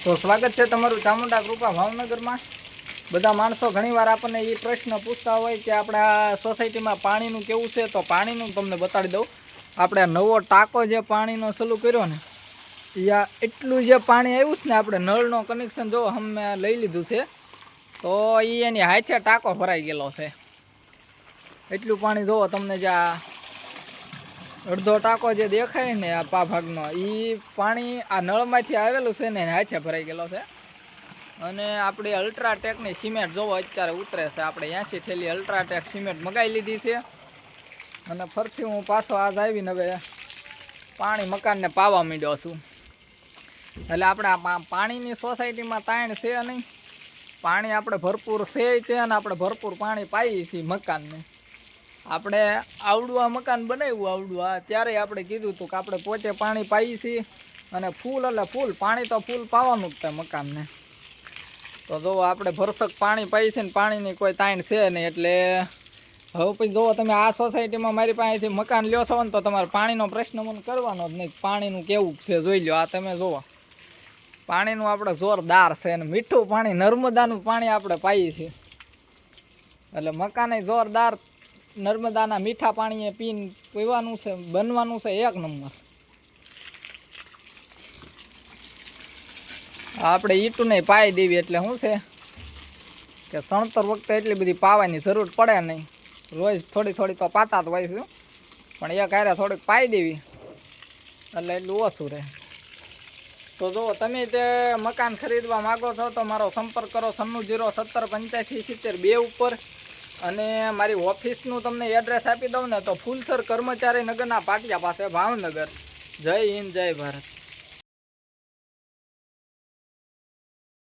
તો સ્વાગત છે તમારું ચામુંડા કૃપા ભાવનગરમાં। બધા માણસો ઘણીવાર આપણને એ પ્રશ્ન પૂછતા હોય કે આપણા સોસાયટીમાં પાણીનું કેવું છે, તો પાણીનું તમને બતાડી દઉં। આપણે નવો ટાંકો જે પાણીનો ચાલુ કર્યો ને, ત્યાં એટલું જે પાણી આવ્યું છે ને, આપણે નળનો કનેક્શન જો અમે લઈ લીધું છે, તો એ એની હાથે ટાંકો ભરાઈ ગયેલો છે। એટલું પાણી જોવો તમને, જ્યાં અડધો ટાંકો જે દેખાય ને આ પા ભાગનો, એ પાણી આ નળમાંથી આવેલું છે ને હાથે ભરાઈ ગયેલો છે। અને આપણી અલ્ટ્રાટેકની સિમેન્ટ જોવો અત્યારે ઉતરે છે। આપણે 80 થેલી અલ્ટ્રાટેક સિમેન્ટ મગાવી લીધી છે, અને ફરથી હું પાછો આજ આવીને હવે પાણી મકાનને પાવા માંડ્યો છું। એટલે આપણે આ પાણીની સોસાયટીમાં તાણ છે નહીં, પાણી આપણે ભરપૂર છે તે, અને આપણે ભરપૂર પાણી પાઈએ છીએ મકાનને। આપણે આવડું આ મકાન બનાવ્યું, આવડું આ ત્યારે આપણે કીધું હતું કે આપણે પોતે પાણી પાઈએ છીએ, અને ફૂલ એટલે ફૂલ પાણી તો ફૂલ પાવાનું જ થાય મકાનને। તો જો આપણે ભરસક પાણી પાઈએ છીએ ને પાણીની કોઈ તાણ છે નહીં। એટલે હવે પછી જુઓ તમે આ સોસાયટીમાં મારી પાસેથી મકાન લ્યો છો ને, તો તમારે પાણીનો પ્રશ્ન મને કરવાનો જ નહીં। પાણીનું કેવું છે જોઈ લો, આ તમે જુઓ પાણીનું આપણે જોરદાર છે, અને મીઠું પાણી નર્મદાનું પાણી આપણે પાઈએ છીએ, એટલે મકાને જોરદાર નર્મદાના મીઠા પાણીએ પીને પીવાનું છે, બનવાનું છે એક નંબર। આપણે ઈટું નહીં પાઈ દેવી, એટલે શું છે કે સણતર વખતે એટલી બધી પાવાની જરૂર પડે નહીં, રોજ થોડી થોડી તો પાતા જ હોય છે, પણ એક હારે થોડીક પાઈ દેવી એટલે એટલું ઓછું રહે। તો જો તમે તે મકાન ખરીદવા માગો છો તો મારો સંપર્ક કરો 96078570 ઉપર। અને મારી ઓફિસનું તમને એડ્રેસ આપી દઉં ને, તો ફૂલસર કર્મચારી નગરના પાટિયા પાસે ભાવનગર। જય હિન્દ, જય ભારત।